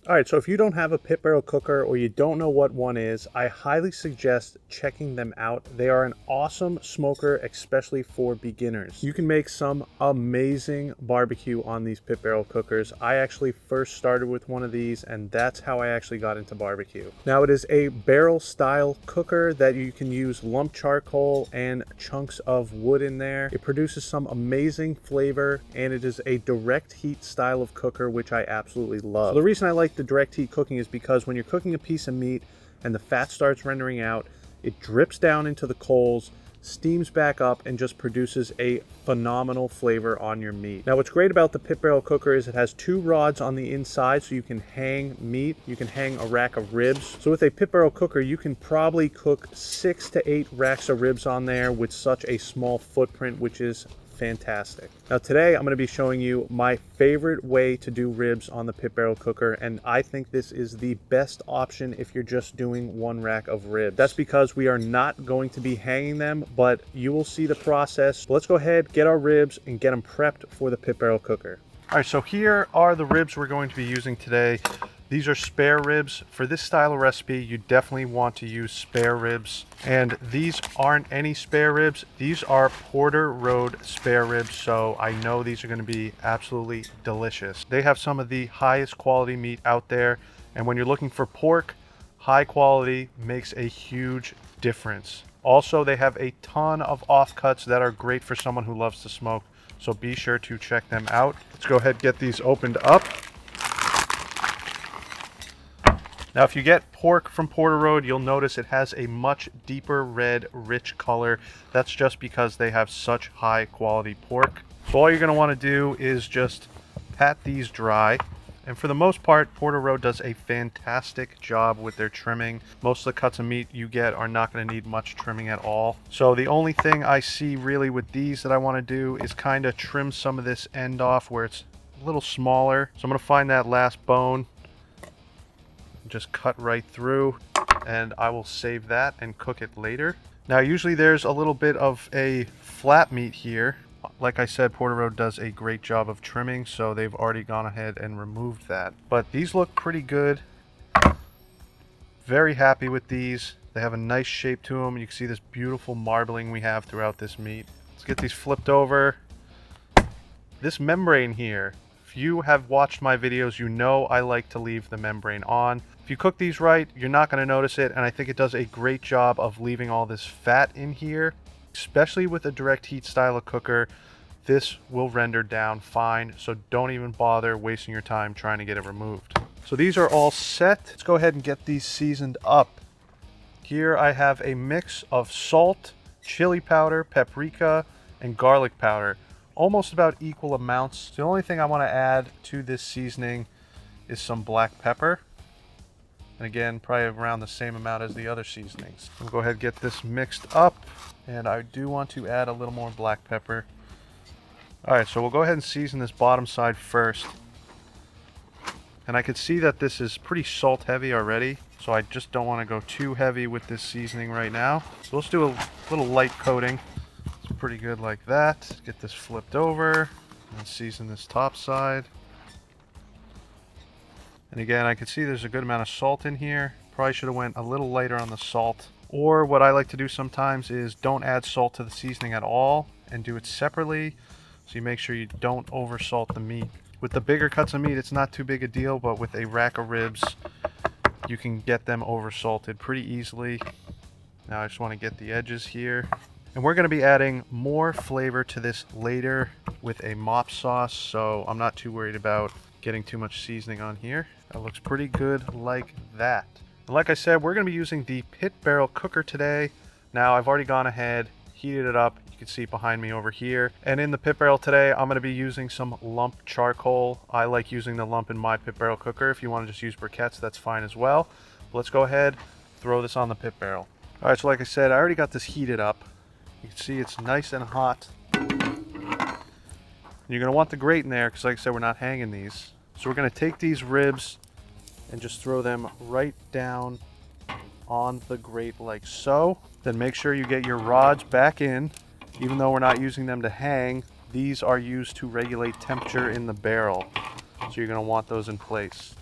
All right, so if you don't have a pit barrel cooker or you don't know what one is, I highly suggest checking them out. They are an awesome smoker, especially for beginners. You can make some amazing barbecue on these pit barrel cookers. I actually first started with one of these, and that's how I actually got into barbecue. Now, it is a barrel style cooker that you can use lump charcoal and chunks of wood in there. It produces some amazing flavor, and it is a direct heat style of cooker, which I absolutely love. So the reason I like the direct heat cooking is because when you're cooking a piece of meat and the fat starts rendering out, it drips down into the coals, steams back up, and just produces a phenomenal flavor on your meat. Now, what's great about the pit barrel cooker is it has two rods on the inside, so you can hang meat, you can hang a rack of ribs. So with a pit barrel cooker, you can probably cook 6 to 8 racks of ribs on there with such a small footprint, which is fantastic. Now today I'm going to be showing you my favorite way to do ribs on the pit barrel cooker, and I think this is the best option if you're just doing one rack of ribs. That's because we are not going to be hanging them, but you will see the process. So let's go ahead, get our ribs, and get them prepped for the pit barrel cooker. All right, so here are the ribs we're going to be using today. These are spare ribs. For this style of recipe, you definitely want to use spare ribs. And these aren't any spare ribs. These are Porter Road spare ribs, so I know these are going to be absolutely delicious. They have some of the highest quality meat out there, and when you're looking for pork, high quality makes a huge difference. Also, they have a ton of offcuts that are great for someone who loves to smoke, so be sure to check them out. Let's go ahead and get these opened up. Now, if you get pork from Porter Road, you'll notice it has a much deeper red, rich color. That's just because they have such high quality pork. So all you're going to want to do is just pat these dry. And for the most part, Porter Road does a fantastic job with their trimming. Most of the cuts of meat you get are not going to need much trimming at all. So the only thing I see really with these that I want to do is kind of trim some of this end off where it's a little smaller. So I'm going to find that last bone, just cut right through, and I will save that and cook it later. Now, usually there's a little bit of a flat meat here. Like I said, Porter Road does a great job of trimming, so they've already gone ahead and removed that. But these look pretty good. Very happy with these. They have a nice shape to them. You can see this beautiful marbling we have throughout this meat. Let's get these flipped over. This membrane here, if you have watched my videos, you know I like to leave the membrane on. If you cook these right, you're not going to notice it, and I think it does a great job of leaving all this fat in here. Especially with a direct heat style of cooker, this will render down fine, so don't even bother wasting your time trying to get it removed. So these are all set. Let's go ahead and get these seasoned up. Here I have a mix of salt, chili powder, paprika, and garlic powder. Almost about equal amounts. The only thing I want to add to this seasoning is some black pepper. And again, probably around the same amount as the other seasonings. We'll go ahead and get this mixed up. And I do want to add a little more black pepper. Alright, so we'll go ahead and season this bottom side first. And I can see that this is pretty salt heavy already, so I just don't want to go too heavy with this seasoning right now. So let's do a little light coating. It's pretty good like that. Let's get this flipped over and season this top side. And again, I can see there's a good amount of salt in here. Probably should have went a little lighter on the salt. Or what I like to do sometimes is don't add salt to the seasoning at all and do it separately, so you make sure you don't over salt the meat. With the bigger cuts of meat, it's not too big a deal, but with a rack of ribs, you can get them over salted pretty easily. Now I just want to get the edges here. And we're going to be adding more flavor to this later with a mop sauce, so I'm not too worried about getting too much seasoning on here. That looks pretty good like that. And like I said, we're going to be using the pit barrel cooker today. Now, I've already gone ahead, heated it up. You can see behind me over here. And in the pit barrel today, I'm going to be using some lump charcoal. I like using the lump in my pit barrel cooker. If you want to just use briquettes, that's fine as well. But let's go ahead, throw this on the pit barrel. All right, so like I said, I already got this heated up. You can see it's nice and hot. You're going to want the grate in there because, like I said, we're not hanging these. So we're going to take these ribs and just throw them right down on the grate like so. Then make sure you get your rods back in. Even though we're not using them to hang, these are used to regulate temperature in the barrel. So you're going to want those in place.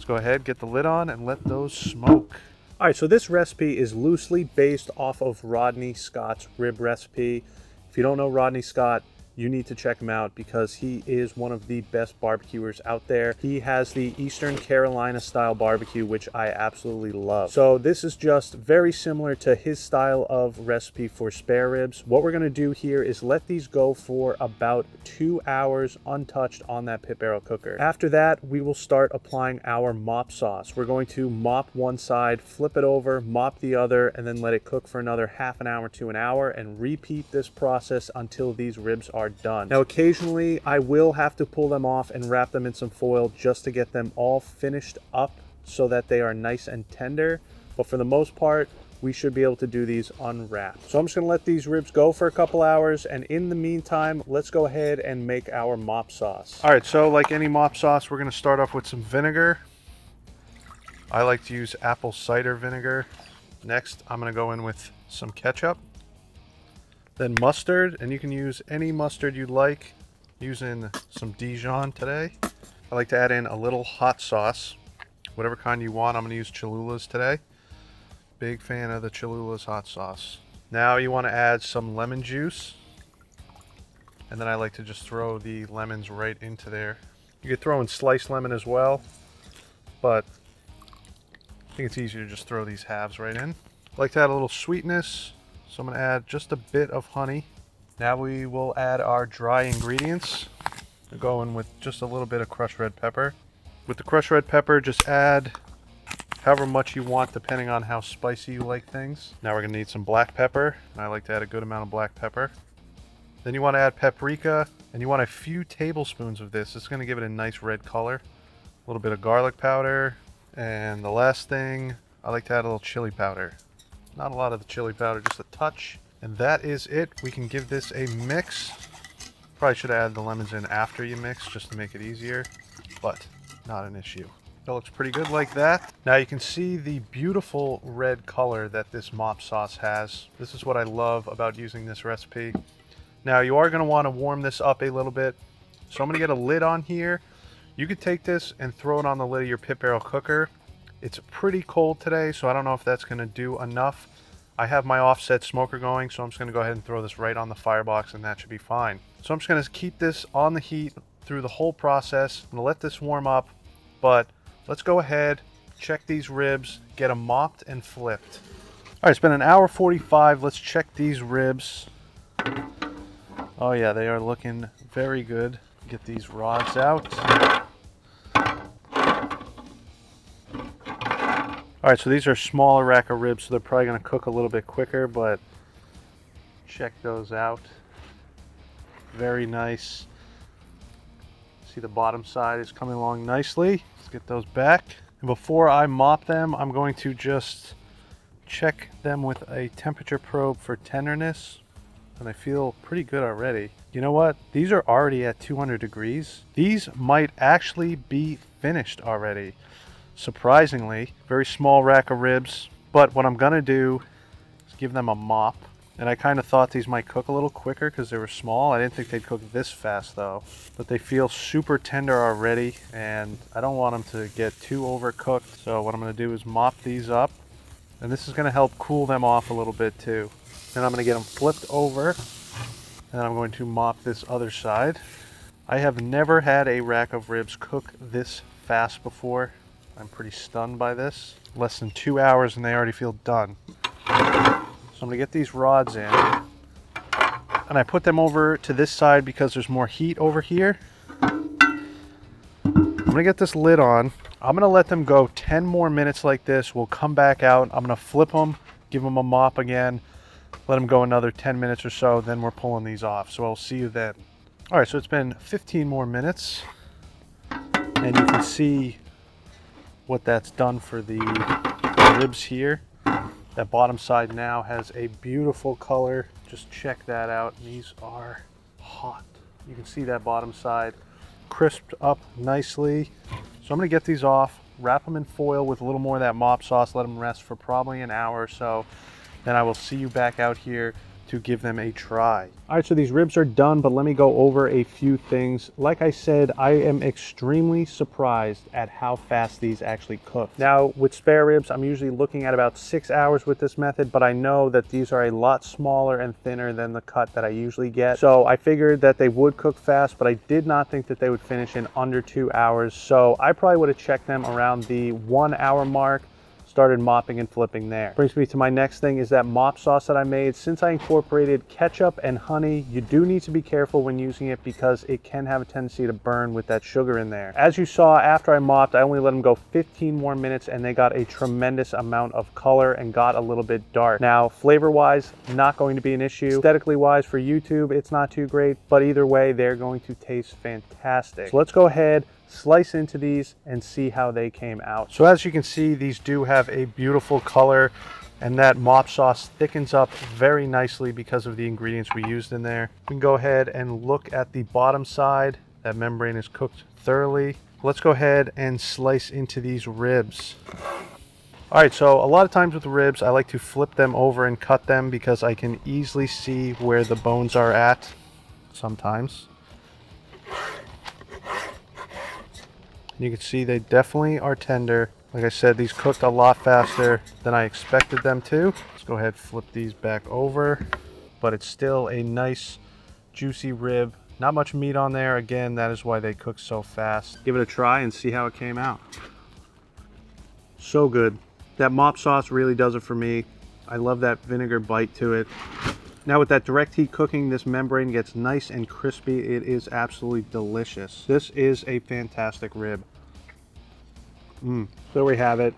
Let's go ahead, get the lid on, and let those smoke. All right, so this recipe is loosely based off of Rodney Scott's rib recipe. If you don't know Rodney Scott, you need to check him out because he is one of the best barbecuers out there. He has the Eastern Carolina style barbecue, which I absolutely love. So this is just very similar to his style of recipe for spare ribs. What we're gonna do here is let these go for about 2 hours untouched on that pit barrel cooker. After that, we will start applying our mop sauce. We're going to mop one side, flip it over, mop the other, and then let it cook for another half an hour to an hour, and repeat this process until these ribs are done. Now occasionally I will have to pull them off and wrap them in some foil just to get them all finished up so that they are nice and tender, but for the most part we should be able to do these unwrapped. So I'm just going to let these ribs go for a couple hours, and in the meantime let's go ahead and make our mop sauce. All right, so like any mop sauce, we're going to start off with some vinegar. I like to use apple cider vinegar. Next I'm going to go in with some ketchup. Then mustard, and you can use any mustard you'd like. Using some Dijon today. I like to add in a little hot sauce, whatever kind you want. I'm going to use Cholula's today. Big fan of the Cholula's hot sauce. Now you want to add some lemon juice, and then I like to just throw the lemons right into there. You could throw in sliced lemon as well, but I think it's easier to just throw these halves right in. I like to add a little sweetness. So I'm going to add just a bit of honey. Now we will add our dry ingredients. We'll go in with just a little bit of crushed red pepper. With the crushed red pepper, just add however much you want depending on how spicy you like things. Now we're going to need some black pepper. And I like to add a good amount of black pepper. Then you want to add paprika, and you want a few tablespoons of this. It's going to give it a nice red color. A little bit of garlic powder. And the last thing, I like to add a little chili powder. Not a lot of the chili powder, just a touch. And that is it. We can give this a mix. Probably should add the lemons in after you mix just to make it easier, but not an issue. That looks pretty good like that. Now you can see the beautiful red color that this mop sauce has. This is what I love about using this recipe. Now you are going to want to warm this up a little bit. So I'm going to get a lid on here. You could take this and throw it on the lid of your pit barrel cooker. It's pretty cold today, so I don't know if that's going to do enough. I have my offset smoker going, so I'm just going to go ahead and throw this right on the firebox, and that should be fine. So I'm just going to keep this on the heat through the whole process. I'm going to let this warm up, but let's go ahead, check these ribs, get them mopped and flipped. All right, it's been an hour 45. Let's check these ribs. Oh yeah, they are looking very good. Get these rods out. All right, so these are smaller rack of ribs, so they're probably going to cook a little bit quicker, but check those out. Very nice. See the bottom side is coming along nicely. Let's get those back. And before I mop them, I'm going to just check them with a temperature probe for tenderness, and I feel pretty good already. You know what? These are already at 200 degrees. These might actually be finished already. Surprisingly, very small rack of ribs, but what I'm gonna do is give them a mop. And I kind of thought these might cook a little quicker because they were small. I didn't think they'd cook this fast though, but they feel super tender already, and I don't want them to get too overcooked. So what I'm gonna do is mop these up, and this is gonna help cool them off a little bit too. Then I'm gonna get them flipped over, and then I'm going to mop this other side. I have never had a rack of ribs cook this fast before. I'm pretty stunned by this. Less than 2 hours and they already feel done. So I'm gonna get these rods in, and I put them over to this side because there's more heat over here. I'm gonna get this lid on. I'm gonna let them go 10 more minutes like this. We'll come back out. I'm gonna flip them, give them a mop again, let them go another 10 minutes or so, then we're pulling these off. So I'll see you then. All right, so it's been 15 more minutes, and you can see what that's done for the ribs here. That bottom side now has a beautiful color. Just check that out. These are hot. You can see that bottom side crisped up nicely. So I'm gonna get these off, wrap them in foil with a little more of that mop sauce, let them rest for probably an hour or so. Then I will see you back out here to give them a try. All right, so these ribs are done, but let me go over a few things. Like I said, I am extremely surprised at how fast these actually cook. Now, with spare ribs, I'm usually looking at about 6 hours with this method, but I know that these are a lot smaller and thinner than the cut that I usually get. So I figured that they would cook fast, but I did not think that they would finish in under 2 hours. So I probably would have checked them around the 1 hour mark, started mopping and flipping there. Brings me to my next thing, is that mop sauce that I made. Since I incorporated ketchup and honey, you do need to be careful when using it because it can have a tendency to burn with that sugar in there. As you saw, after I mopped, I only let them go 15 more minutes and they got a tremendous amount of color and got a little bit dark. Now, flavor-wise, not going to be an issue. Aesthetically-wise, for YouTube, it's not too great, but either way, they're going to taste fantastic. So let's go ahead, slice into these and see how they came out. So as you can see, these do have a beautiful color, and that mop sauce thickens up very nicely because of the ingredients we used in there. We can go ahead and look at the bottom side. That membrane is cooked thoroughly. Let's go ahead and slice into these ribs. All right, so a lot of times with the ribs, I like to flip them over and cut them because I can easily see where the bones are at sometimes. You can see they definitely are tender. Like I said, these cooked a lot faster than I expected them to. Let's go ahead and flip these back over. But it's still a nice, juicy rib. Not much meat on there. Again, that is why they cook so fast. Give it a try and see how it came out. So good. That mop sauce really does it for me. I love that vinegar bite to it. Now with that direct heat cooking, this membrane gets nice and crispy. It is absolutely delicious. This is a fantastic rib. So there we have it.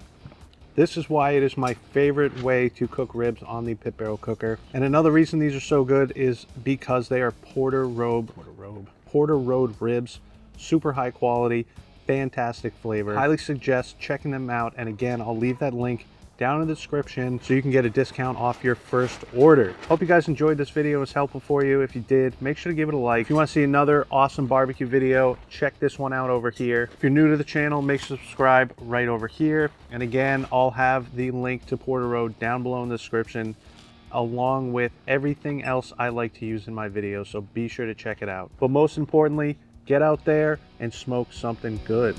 This is why it is my favorite way to cook ribs on the pit barrel cooker. And another reason these are so good is because they are Porter Road ribs. Super high quality, fantastic flavor. Highly suggest checking them out. And again, I'll leave that link down in the description so you can get a discount off your first order. Hope you guys enjoyed this video. It was helpful for you. If you did, make sure to give it a like. If you want to see another awesome barbecue video, check this one out over here. If you're new to the channel, make sure to subscribe right over here. And again, I'll have the link to Porter Road down below in the description, along with everything else I like to use in my videos, so be sure to check it out. But most importantly, get out there and smoke something good.